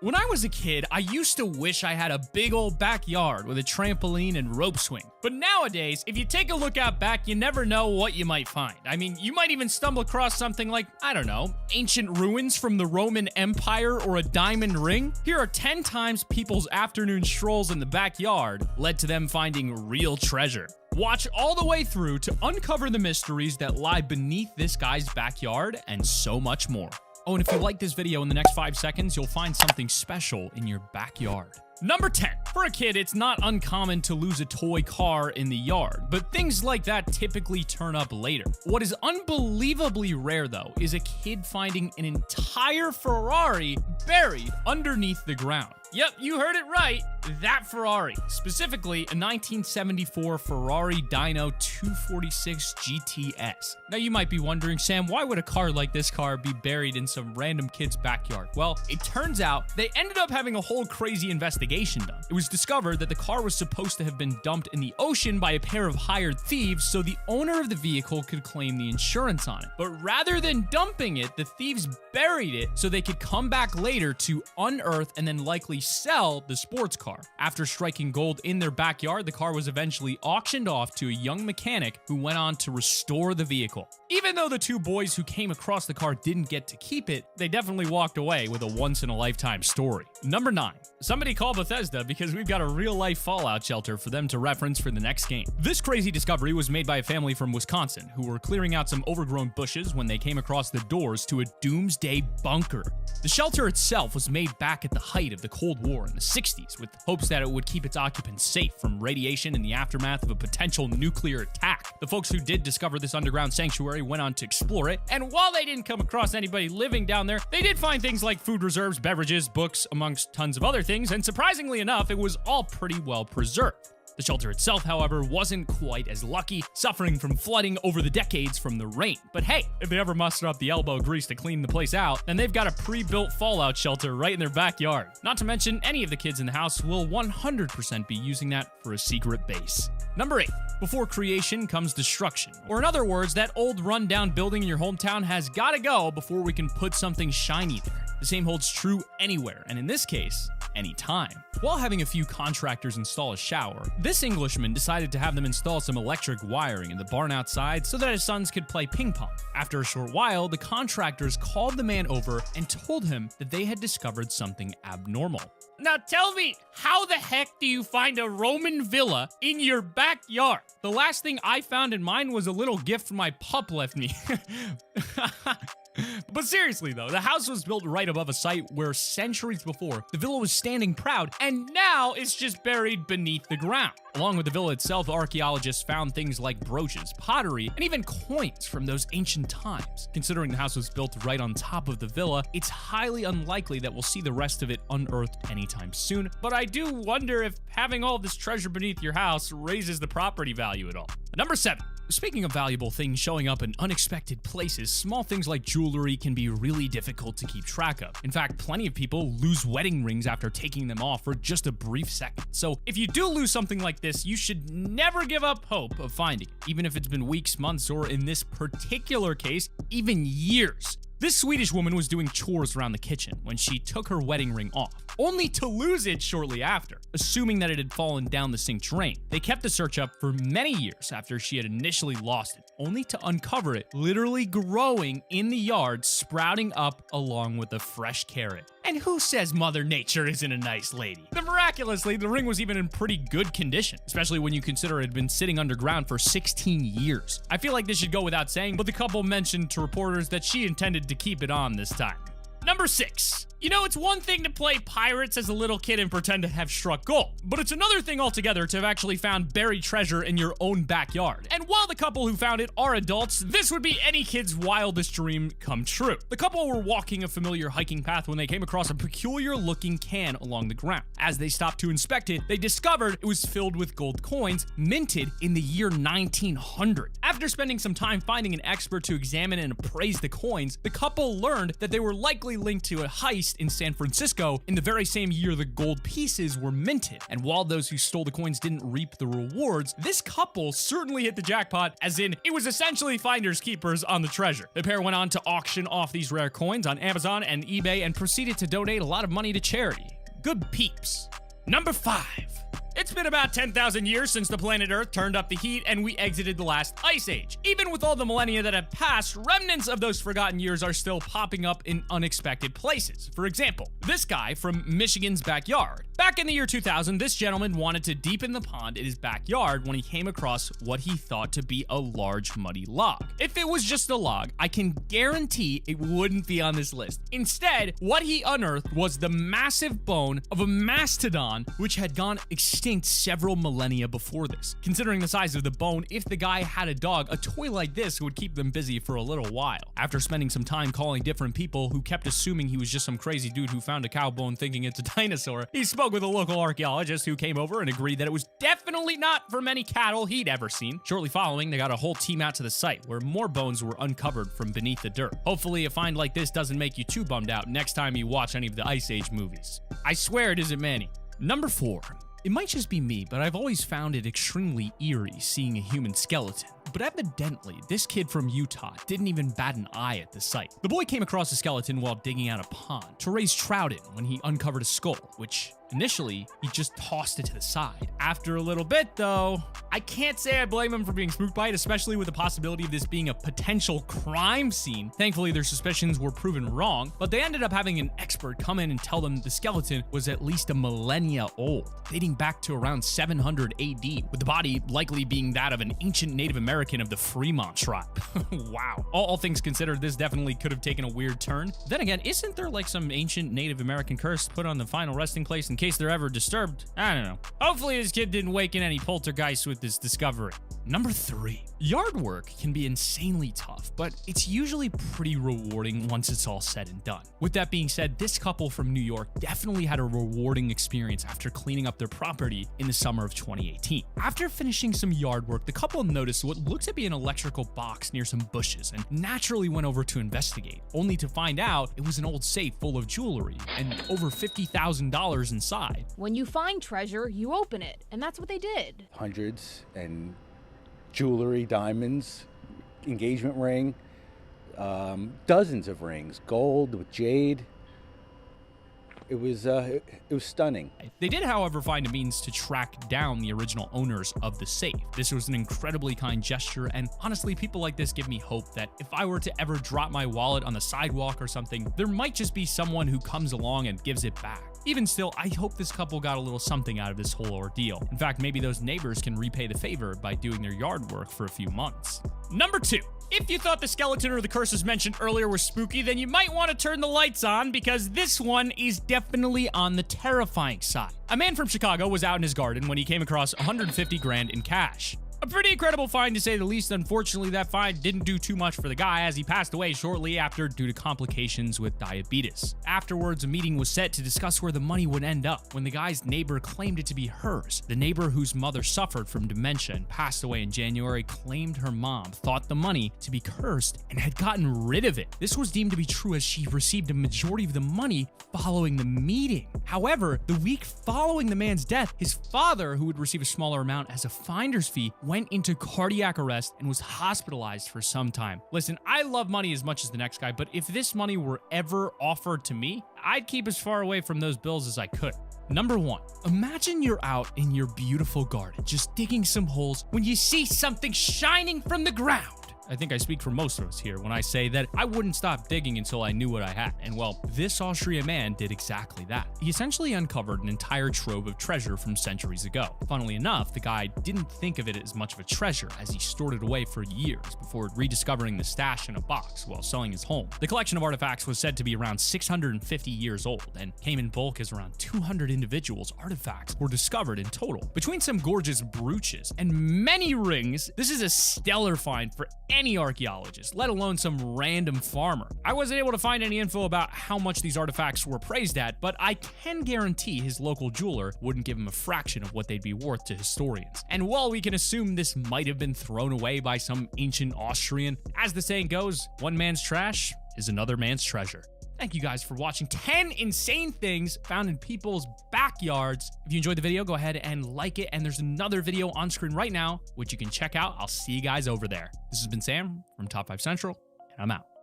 When I was a kid, I used to wish I had a big old backyard with a trampoline and rope swing. But nowadays, if you take a look out back, you never know what you might find. I mean, you might even stumble across something like, I don't know, ancient ruins from the Roman Empire or a diamond ring. Here are 10 times people's afternoon strolls in the backyard led to them finding real treasure. Watch all the way through to uncover the mysteries that lie beneath this guy's backyard and so much more. Oh, and if you like this video, in the next 5 seconds, you'll find something special in your backyard. Number 10. For a kid, it's not uncommon to lose a toy car in the yard, but things like that typically turn up later. What is unbelievably rare, though, is a kid finding an entire Ferrari buried underneath the ground. Yep, you heard it right. That Ferrari. Specifically, a 1974 Ferrari Dyno 246 GTS. Now, you might be wondering, Sam, why would a car like this car be buried in some random kid's backyard? Well, it turns out they ended up having a whole crazy investigation done. It was discovered that the car was supposed to have been dumped in the ocean by a pair of hired thieves so the owner of the vehicle could claim the insurance on it. But rather than dumping it, the thieves buried it so they could come back later to unearth and then likely sell the sports car. After striking gold in their backyard, the car was eventually auctioned off to a young mechanic who went on to restore the vehicle. Even though the two boys who came across the car didn't get to keep it, they definitely walked away with a once-in-a-lifetime story. Number 9. Somebody call Bethesda because we've got a real-life Fallout shelter for them to reference for the next game. This crazy discovery was made by a family from Wisconsin who were clearing out some overgrown bushes when they came across the doors to a doomsday bunker. The shelter itself was made back at the height of the Cold War in the 60s with hopes that it would keep its occupants safe from radiation in the aftermath of a potential nuclear attack. The folks who did discover this underground sanctuary went on to explore it, and while they didn't come across anybody living down there, they did find things like food reserves, beverages, books, amongst tons of other things, and surprisingly enough, it was all pretty well preserved. The shelter itself, however, wasn't quite as lucky, suffering from flooding over the decades from the rain. But hey, if they ever muster up the elbow grease to clean the place out, then they've got a pre-built Fallout shelter right in their backyard. Not to mention, any of the kids in the house will 100% be using that for a secret base. Number 8. Before creation comes destruction. Or in other words, that old rundown building in your hometown has gotta go before we can put something shiny there. The same holds true anywhere, and in this case, anytime. While having a few contractors install a shower, this Englishman decided to have them install some electric wiring in the barn outside so that his sons could play ping pong. After a short while, the contractors called the man over and told him that they had discovered something abnormal. Now tell me, how the heck do you find a Roman villa in your backyard? The last thing I found in mine was a little gift my pup left me. But seriously though, the house was built right above a site where centuries before, the villa was standing proud, and now it's just buried beneath the ground. Along with the villa itself, archaeologists found things like brooches, pottery, and even coins from those ancient times. Considering the house was built right on top of the villa, it's highly unlikely that we'll see the rest of it unearthed anytime soon, but I do wonder if having all this treasure beneath your house raises the property value at all. Number 7. Speaking of valuable things showing up in unexpected places, small things like jewelry can be really difficult to keep track of. In fact, plenty of people lose wedding rings after taking them off for just a brief second. So if you do lose something like this, you should never give up hope of finding it, even if it's been weeks, months, or in this particular case, even years. This Swedish woman was doing chores around the kitchen when she took her wedding ring off, only to lose it shortly after, assuming that it had fallen down the sink drain. They kept the search up for many years after she had initially lost it, only to uncover it literally growing in the yard, sprouting up along with a fresh carrot. And who says Mother Nature isn't a nice lady? But miraculously, the ring was even in pretty good condition, especially when you consider it had been sitting underground for 16 years. I feel like this should go without saying, but the couple mentioned to reporters that she intended to keep it on this time. Number 6. You know, it's one thing to play pirates as a little kid and pretend to have struck gold, but it's another thing altogether to have actually found buried treasure in your own backyard. And while the couple who found it are adults, this would be any kid's wildest dream come true. The couple were walking a familiar hiking path when they came across a peculiar looking can along the ground. As they stopped to inspect it, they discovered it was filled with gold coins minted in the year 1900. After spending some time finding an expert to examine and appraise the coins, the couple learned that they were likely linked to a heist heist in San Francisco in the very same year the gold pieces were minted. And while those who stole the coins didn't reap the rewards, this couple certainly hit the jackpot, as in it was essentially finders keepers on the treasure. The pair went on to auction off these rare coins on Amazon and eBay and proceeded to donate a lot of money to charity. Good peeps. Number 5. It's been about 10,000 years since the planet Earth turned up the heat and we exited the last ice age. Even with all the millennia that have passed, remnants of those forgotten years are still popping up in unexpected places. For example, this guy from Michigan's backyard. Back in the year 2000, this gentleman wanted to deepen the pond in his backyard when he came across what he thought to be a large muddy log. If it was just a log, I can guarantee it wouldn't be on this list. Instead, what he unearthed was the massive bone of a mastodon which had gone extinct several millennia before this. Considering the size of the bone, if the guy had a dog, a toy like this would keep them busy for a little while. After spending some time calling different people who kept assuming he was just some crazy dude who found a cow bone thinking it's a dinosaur, he spoke with a local archaeologist who came over and agreed that it was definitely not from any cattle he'd ever seen. Shortly following, they got a whole team out to the site where more bones were uncovered from beneath the dirt. Hopefully a find like this doesn't make you too bummed out next time you watch any of the Ice Age movies. I swear it isn't Manny. Number 4. It might just be me, but I've always found it extremely eerie seeing a human skeleton. But evidently, this kid from Utah didn't even bat an eye at the site. The boy came across a skeleton while digging out a pond to raise trout in when he uncovered a skull, which initially he just tossed it to the side. After a little bit though, I can't say I blame him for being spooked by it, especially with the possibility of this being a potential crime scene. Thankfully, their suspicions were proven wrong, but they ended up having an expert come in and tell them the skeleton was at least a millennia old, dating back to around 700 AD, with the body likely being that of an ancient Native American of the Fremont tribe. Wow. All things considered, this definitely could have taken a weird turn. Then again, isn't there like some ancient Native American curse put on the final resting place in case they're ever disturbed? I don't know. Hopefully this kid didn't wake in any poltergeists with this discovery. Number 3. Yard work can be insanely tough, but it's usually pretty rewarding once it's all said and done. With that being said, this couple from New York definitely had a rewarding experience after cleaning up their property in the summer of 2018. After finishing some yard work, the couple noticed what looked to be an electrical box near some bushes and naturally went over to investigate, only to find out it was an old safe full of jewelry and over $50,000 inside. When you find treasure, you open it, and that's what they did. Hundreds and jewelry, diamonds, engagement ring, dozens of rings, gold with jade. It was stunning. They did, however, find a means to track down the original owners of the safe. This was an incredibly kind gesture, and honestly, people like this give me hope that if I were to ever drop my wallet on the sidewalk or something, there might just be someone who comes along and gives it back. Even still, I hope this couple got a little something out of this whole ordeal. In fact, maybe those neighbors can repay the favor by doing their yard work for a few months. Number 2. If you thought the skeleton or the curses mentioned earlier were spooky, then you might want to turn the lights on because this one is definitely on the terrifying side. A man from Chicago was out in his garden when he came across 150 grand in cash. A pretty incredible find to say the least. Unfortunately, that find didn't do too much for the guy as he passed away shortly after due to complications with diabetes. Afterwards, a meeting was set to discuss where the money would end up when the guy's neighbor claimed it to be hers. The neighbor whose mother suffered from dementia and passed away in January claimed her mom thought the money to be cursed and had gotten rid of it. This was deemed to be true as she received a majority of the money following the meeting. However, the week following the man's death, his father, who would receive a smaller amount as a finder's fee, went into cardiac arrest and was hospitalized for some time. Listen, I love money as much as the next guy, but if this money were ever offered to me, I'd keep as far away from those bills as I could. Number 1, imagine you're out in your beautiful garden, just digging some holes when you see something shining from the ground. I think I speak for most of us here when I say that I wouldn't stop digging until I knew what I had. And well, this Austrian man did exactly that. He essentially uncovered an entire trove of treasure from centuries ago. Funnily enough, the guy didn't think of it as much of a treasure as he stored it away for years before rediscovering the stash in a box while selling his home. The collection of artifacts was said to be around 650 years old and came in bulk as around 200 individuals' artifacts were discovered in total. Between some gorgeous brooches and many rings, this is a stellar find for any archaeologist, let alone some random farmer. I wasn't able to find any info about how much these artifacts were appraised at, but I can guarantee his local jeweler wouldn't give him a fraction of what they'd be worth to historians. And while we can assume this might have been thrown away by some ancient Austrian, as the saying goes, one man's trash is another man's treasure. Thank you guys for watching 10 insane things found in people's backyards. If you enjoyed the video, go ahead and like it. And there's another video on screen right now, which you can check out. I'll see you guys over there. This has been Sam from Top 5 Central, and I'm out.